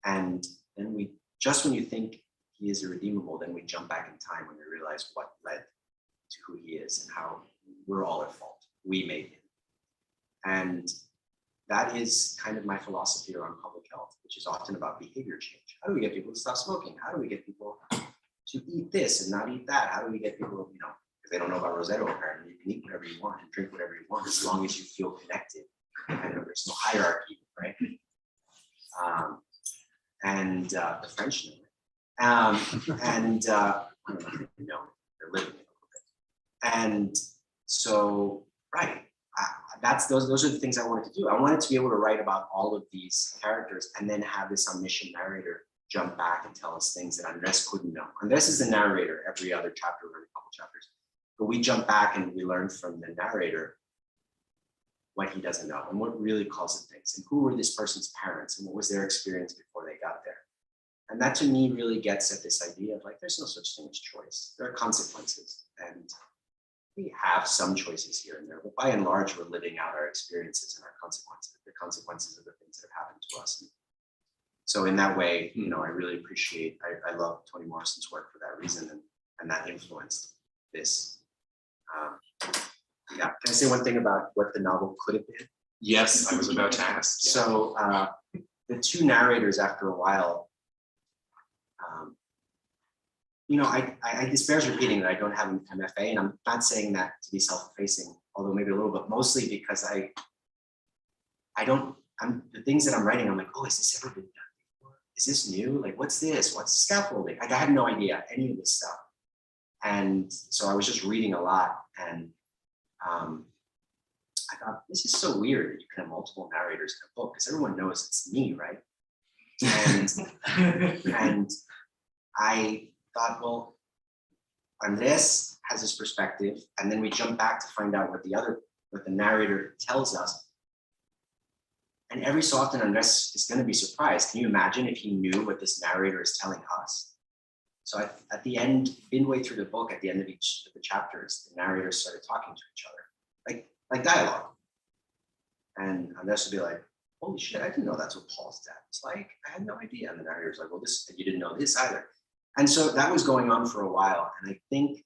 And then just when you think he is irredeemable, then we jump back in time when we realize what led to who he is and how we're all at fault. We made him. And that is kind of my philosophy around public health, which is often about behavior change. How do we get people to stop smoking? How do we get people to eat this and not eat that? How do we get people, because they don't know about Rosetto apparently, you can eat whatever you want and drink whatever you want as long as you feel connected. And there's no hierarchy, right? The French know it. I don't know, they're living it a little bit. And so, right, those are the things I wanted to do. I wanted to be able to write about all of these characters and then have this omniscient narrator jump back and tell us things that Andres couldn't know. Andres is the narrator every other chapter, or a couple chapters, but we jump back and we learn from the narrator what he doesn't know and what really causes things and who were this person's parents and what was their experience before they got there. And that to me really gets at this idea of like, there's no such thing as choice. There are consequences, and we have some choices here and there, but by and large, we're living out our experiences and our consequences, the consequences of the things that have happened to us. And so in that way, I really appreciate, I love Toni Morrison's work for that reason, and that influenced this. Yeah, can I say one thing about what the novel could have been? Yes, I was about to ask. Yeah. So the two narrators, after a while, this bears repeating that I don't have an MFA, and I'm not saying that to be self-effacing, although maybe a little bit, mostly because the things that I'm writing, I'm like, oh, has this ever been done before? Is this new? Like, what's this? What's scaffolding? Like, I had no idea any of this stuff. And so I was just reading a lot, and I thought, this is so weird that you can have multiple narrators in a book because everyone knows it's me, right? And I thought, well, Andres has his perspective, and then we jump back to find out what the narrator tells us. And every so often, Andres is going to be surprised. Can you imagine if he knew what this narrator is telling us? So at the end, midway through the book, at the end of each of the chapters, the narrators started talking to each other, like dialogue. And Andres would be like, holy shit, I didn't know that's what Paul's dad was like. I had no idea. And the narrator's like, well, you didn't know this either. And so that was going on for a while. And I think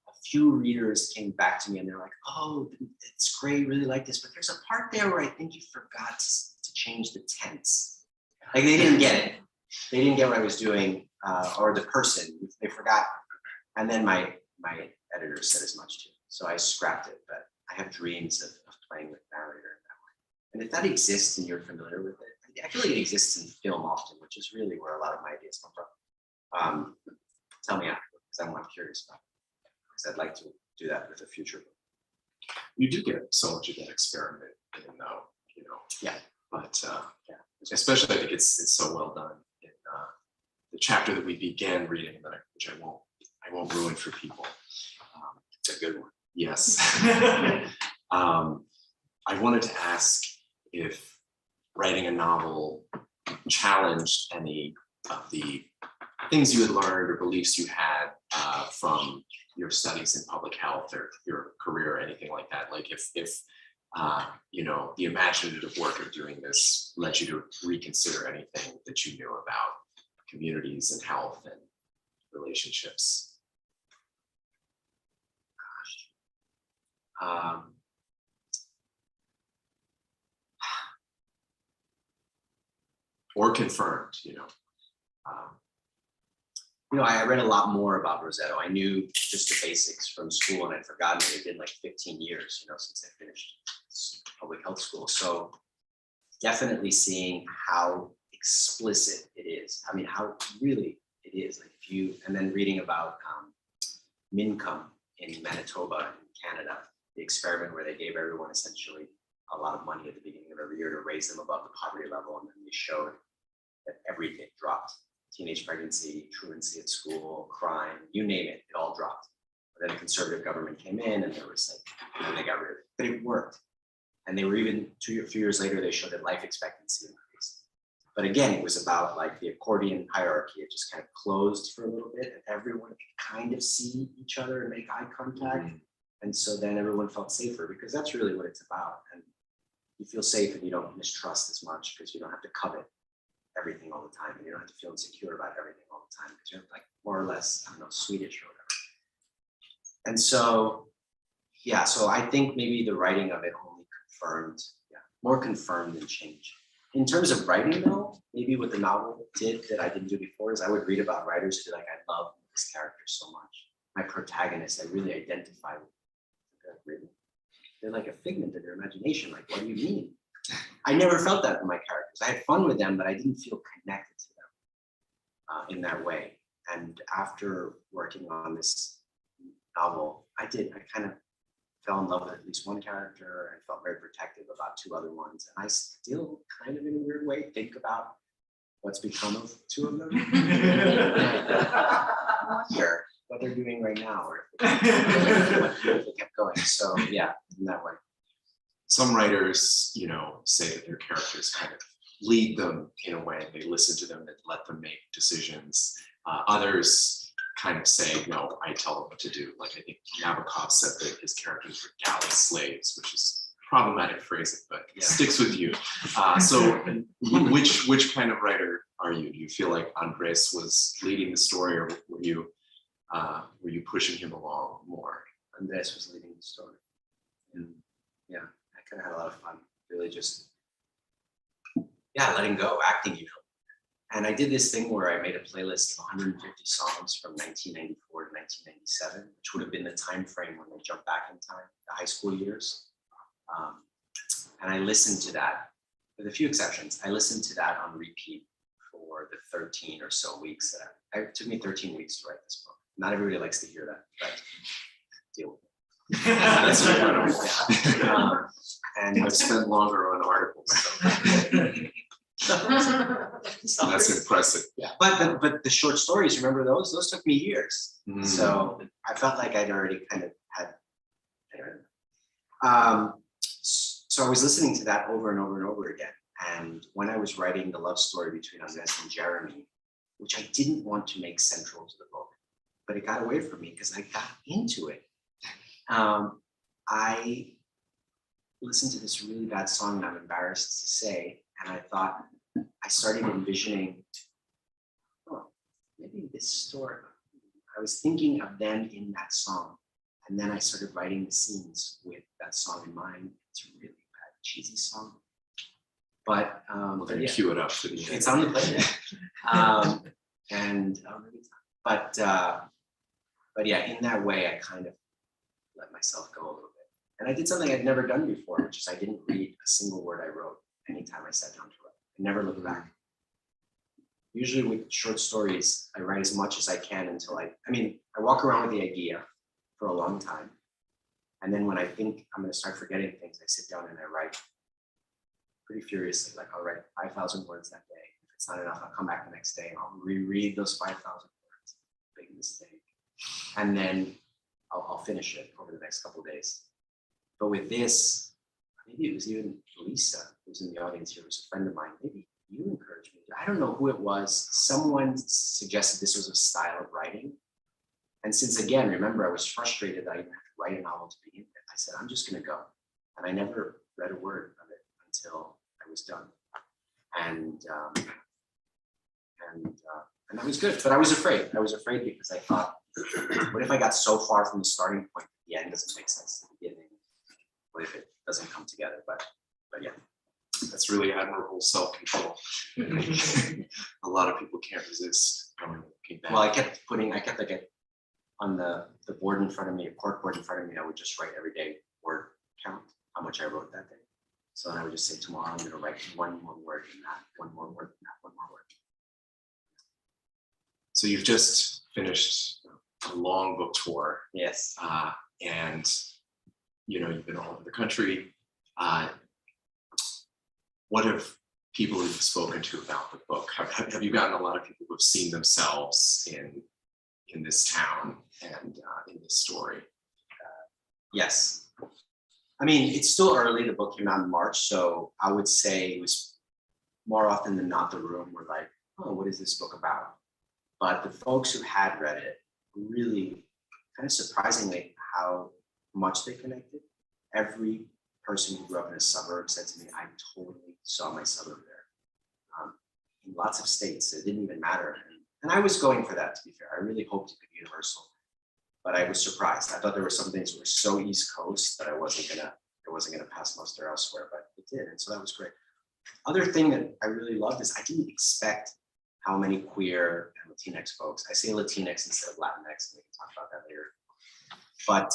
a few readers came back to me and they're like, oh, it's great, really like this, but there's a part there where I think you forgot to change the tense. Like they didn't get it. They didn't get what I was doing, or the person, they forgot. And then my editor said as much too. So I scrapped it, but I have dreams of playing with narrator in that way. And if that exists and you're familiar with it, I feel like it exists in film often, which is really where a lot of my ideas come from. Tell me after, because I'm curious about it. Because I'd like to do that with a future book. You do get so much of that experiment, Yeah. But especially I think it's so well done in the chapter that we began reading, which I won't ruin for people. It's a good one. Yes. I wanted to ask if writing a novel challenged any of the things you had learned or beliefs you had from your studies in public health or your career or anything like that. Like if you know, the imaginative work of doing this led you to reconsider anything that you knew about communities and health and relationships. Or confirmed, you know. I read a lot more about Rosetto. I knew just the basics from school, and I'd forgotten it had been like 15 years, since I finished public health school. So definitely seeing how explicit it is. I mean, how really it is. Like and then reading about Mincome in Manitoba in Canada, the experiment where they gave everyone essentially a lot of money at the beginning of every year to raise them above the poverty level, and then they showed that everything dropped. Teenage pregnancy, truancy at school, crime, you name it, it all dropped. But then a conservative government came in and there was like, and they got rid of it, but it worked. And they were even, a few years later, they showed that life expectancy increased. But again, it was about like the accordion hierarchy. It just kind of closed for a little bit and everyone could kind of see each other and make eye contact. Mm-hmm. And so then everyone felt safer because that's really what it's about. And you feel safe and you don't mistrust as much because you don't have to covet everything all the time, and you don't have to feel insecure about everything all the time because you're like more or less, I don't know, Swedish or whatever. And so, yeah, so I think maybe the writing of it only confirmed, more confirmed than changed. In terms of writing though, maybe what the novel did that I didn't do before is I would read about writers who like, I love this character so much. My protagonist, I really identify with. They're like a figment of their imagination. Like, what do you mean? I never felt that in my characters. I had fun with them, but I didn't feel connected to them in that way. And after working on this novel, I kind of fell in love with at least one character and felt very protective about two other ones. And I still kind of in a weird way think about what's become of two of them. Here, what they're doing right now, or if they kept going. So yeah, in that way. Some writers, say that their characters kind of lead them in a way. They listen to them and let them make decisions. Others kind of say, no, I tell them what to do. Like I think Nabokov said that his characters were galley slaves, which is problematic phrasing, but it sticks with you. So which kind of writer are you? Do you feel like Andres was leading the story, or were you pushing him along more? Andres was leading the story. And yeah. I kind of had a lot of fun, really just, letting go, acting, And I did this thing where I made a playlist of 150 songs from 1994 to 1997, which would have been the time frame when they jumped back in time, the high school years. And I listened to that, with a few exceptions. I listened to that on repeat for the 13 or so weeks that it took me 13 weeks to write this book. Not everybody likes to hear that, but deal with it. And I've spent longer on articles. So that's impressive. Yeah, but the short stories, remember those? Those took me years. Mm. So I felt like I'd already kind of had. So I was listening to that over and over and over again. And when I was writing the love story between Andres and Jeremy, which I didn't want to make central to the book, but it got away from me because I got into it. I listened to this really bad song that I'm embarrassed to say, and I started envisioning, maybe this story. I was thinking of them in that song, and then I started writing the scenes with that song in mind. It's a really bad, cheesy song, but we're gonna cue it up for the end. It's on the playlist. But yeah, in that way, I kind of let myself go a little bit. And I did something I'd never done before, which is I didn't read a single word I wrote anytime I sat down to write. I never looked back. Usually with short stories, I write as much as I can until I walk around with the idea for a long time. And then when I think I'm going to start forgetting things, I sit down and I write pretty furiously. Like I'll write 5,000 words that day. If it's not enough, I'll come back the next day and I'll reread those 5,000 words. Big mistake. And then I'll finish it over the next couple of days. But with this, maybe it was even Lisa, who's in the audience here, was a friend of mine. Maybe you encouraged me. I don't know who it was. Someone suggested this was a style of writing. And since again, remember, I was frustrated that I didn't have to write a novel to begin with. I said, I'm just gonna go. And I never read a word of it until I was done. And that was good, but I was afraid. I was afraid because I thought, what if I got so far from the starting point that the end doesn't make sense to the beginning? What if it doesn't come together? But yeah. That's really admirable self-control. A lot of people can't resist going and looking back. Well, I kept like on the board in front of me, a cork board in front of me, I would just write every day word count, how much I wrote that day. So then I would just say, tomorrow I'm gonna write one more word in that, one more word in that, one more word. So you've just finished a long book tour, Yes. and you've been all over the country. What have people you've spoken to about the book? Have you gotten a lot of people who have seen themselves in this town and in this story? Yes. I mean, it's still early. The book came out in March, so I would say it was more often than not the room were like, oh, what is this book about? But the folks who had read it really kind of surprisingly how much they connected. Every person who grew up in a suburb said to me, I totally saw my suburb there. In lots of states, it didn't even matter. And I was going for that, to be fair. I really hoped it could be universal, but I was surprised. I thought there were some things that were so East Coast that it wasn't gonna pass muster elsewhere, but it did, and so that was great. Other thing that I really loved is I didn't expect how many queer and Latinx folks, I say Latinx instead of Latinx, and we can talk about that later. But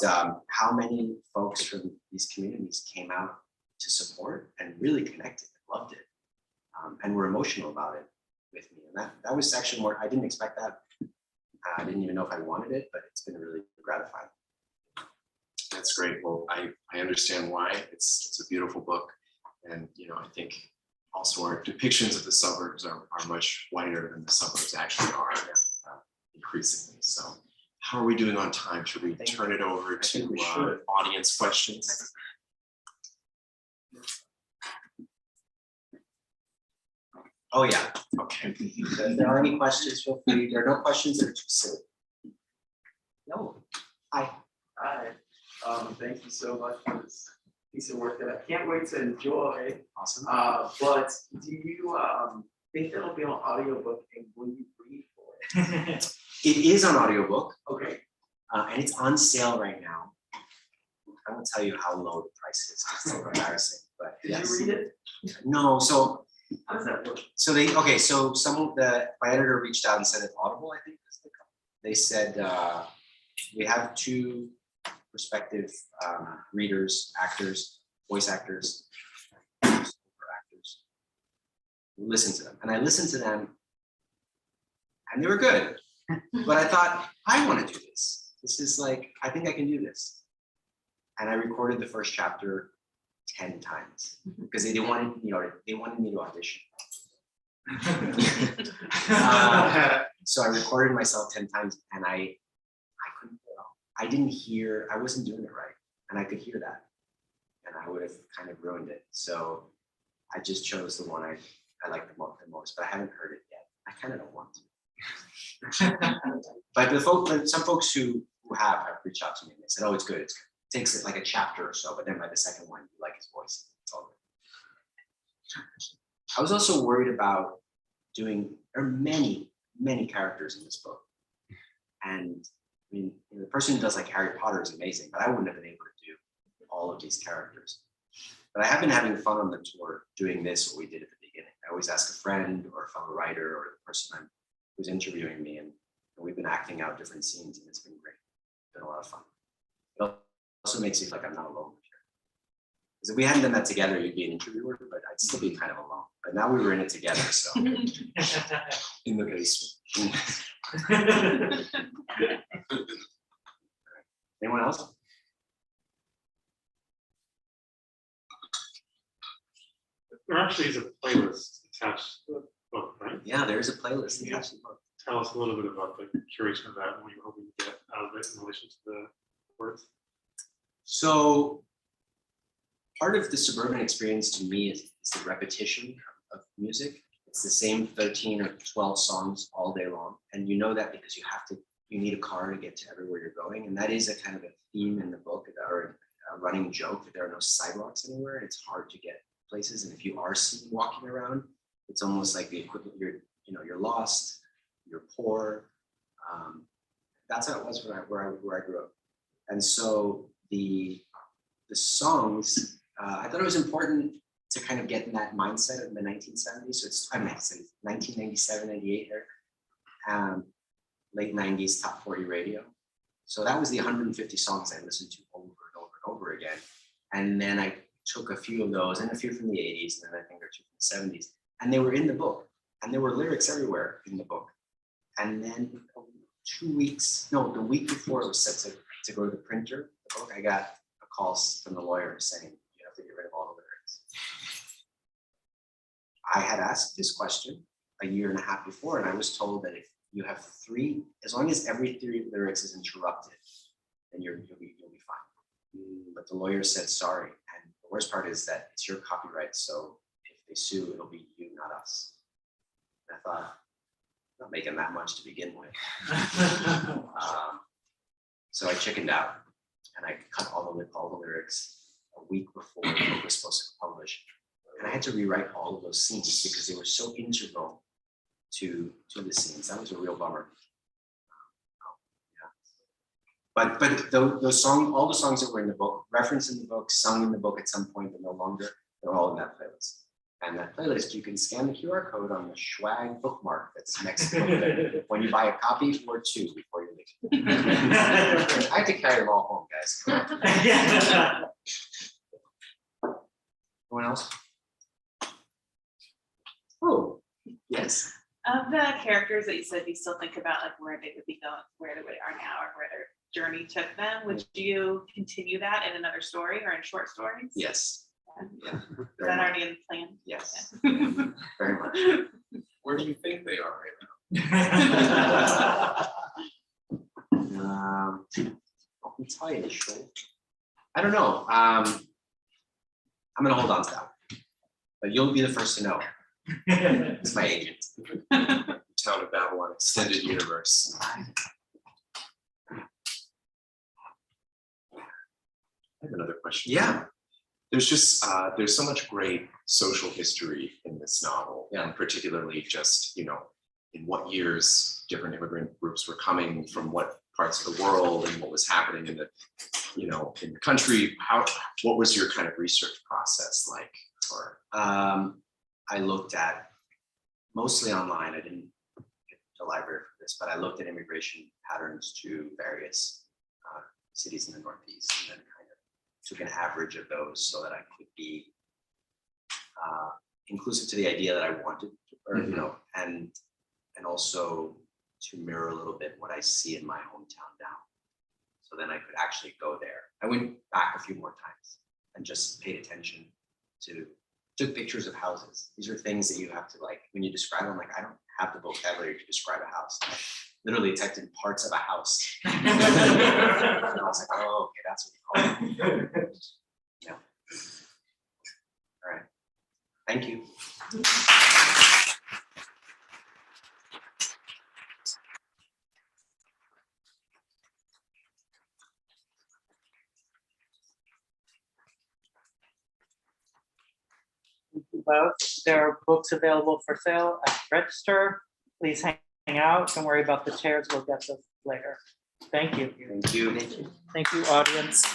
how many folks from these communities came out to support and really connected and loved it, and were emotional about it with me. And that was actually more, I didn't expect that. I didn't even know if I wanted it, but it's been really gratifying. That's great. Well, I understand why. It's a beautiful book. And, I think also our depictions of the suburbs are much whiter than the suburbs actually are, increasingly. So how are we doing on time? Should we turn it over to audience questions? Oh, yeah. Okay. If there are any questions, feel free. There are no questions that are too silly. No. Hi. Hi, thank you so much for this piece of work that I can't wait to enjoy. Awesome. But do you think that'll be on audiobook and will you read for it? It is on audiobook, Okay, and it's on sale right now. I won't tell you how low the price is. It's so embarrassing, but did yes. you read it? No, so How does that work? so my editor reached out and said it's Audible, I think. They said we have two prospective readers, actors, voice actors, listen to them. And I listened to them and they were good. But I thought, I want to do this. This is like, I think I can do this. And I recorded the first chapter 10 times because they wanted me to audition. So I recorded myself 10 times and I couldn't, I didn't hear, I wasn't doing it right. And I could hear that. And I would have kind of ruined it. So I just chose the one I like the most, but I haven't heard it yet. I kind of don't want to. But some folks who have reached out to me and they said, oh, it's good, it's good. It takes it like a chapter or so, but then by the second one, you like his voice. It's all good. I was also worried about there are many, many characters in this book. And I mean, the person who does like Harry Potter is amazing, but I wouldn't have been able to do all of these characters. But I have been having fun on the tour doing this, what we did at the beginning. I always ask a friend or a fellow writer or the person who's interviewing me, and we've been acting out different scenes, and it's been great. It's been a lot of fun. It also makes me feel like I'm not alone here. Because if we hadn't done that together, you'd be an interviewer, but I'd still be kind of alone. But now we were in it together, so. In the basement. Anyone else? There actually is a playlist attached to the book, right? Yeah, there is a playlist Yeah. attached to the book. Tell us a little bit about the curation of that and what you're hoping to get out of it in relation to the words. So part of the suburban experience to me is the repetition of music. It's the same 13 or 12 songs all day long. And you know that because you need a car to get to everywhere you're going. And that is a kind of a theme in the book, or a running joke, that there are no sidewalks anywhere. It's hard to get places. And if you are seen walking around, it's almost like the equivalent, you're lost, you're poor. That's how it was where I grew up. And so the songs, I thought it was important to kind of get in that mindset of the 1970s. So it's, 1997, 98 there, late 90s top 40 radio. So that was the 150 songs I listened to over and over and over again. And then I took a few of those and a few from the 80s, and then I think a few from the 70s, and they were in the book, and there were lyrics everywhere in the book. And then the week before it was set to go to the printer, the book, I got a call from the lawyer saying, you have to get rid of all the lyrics. I had asked this question a year and a half before, and I was told that if you have three, as long as every three lyrics is interrupted, then you'll be fine. But the lawyer said sorry, and the worst part is that it's your copyright, so if they sue, it'll be you, not us. And I thought, I'm not making that much to begin with. So I chickened out, and I cut all the lyrics a week before the book was supposed to publish. And I had to rewrite all of those scenes because they were so integral to the scenes. That was a real bummer. Yeah. But those songs, all the songs that were in the book, referenced in the book, sung in the book at some point, but no longer, they're all in that playlist. And that playlist, you can scan the QR code on the swag bookmark that's next to it when you buy a copy or two before you leave. I have to carry them all home, guys. Anyone else? Oh, yes. Of the characters that you said you still think about, like where they would be going, where they are now, or where their journey took them, would you continue that in another story or in short stories? Yes. Yeah, Is very that much. already in the plan? Yes, Okay. very much. Where do you think they are right I'll tell you, I don't know. I'm gonna hold on to that, but you'll be the first to know. It's my agent. now? Town of Babylon Extended Universe. I have another question. Yeah. There's just there's so much great social history in this novel, Yeah. and particularly just, in what years different immigrant groups were coming from, what parts of the world, and what was happening in the in the country. What was your kind of research process like? Or I looked at mostly online. I didn't get to the library for this, but I looked at immigration patterns to various cities in the Northeast, and then kind of took an average of those so that I could be inclusive to the idea that I wanted, or and also to mirror a little bit what I see in my hometown now. So then I could actually go there. I went back a few more times and just paid attention to, took pictures of houses. These are things that you have to, like, when you describe them, like, I don't have the vocabulary to describe a house. I literally typed in parts of a house. And I was like, oh, okay, that's what you call it. Yeah. All right. Thank you. Both. There are books available for sale at the register. Please hang out. Don't worry about the chairs. We'll get those later. Thank you. Thank you. Thank you, audience.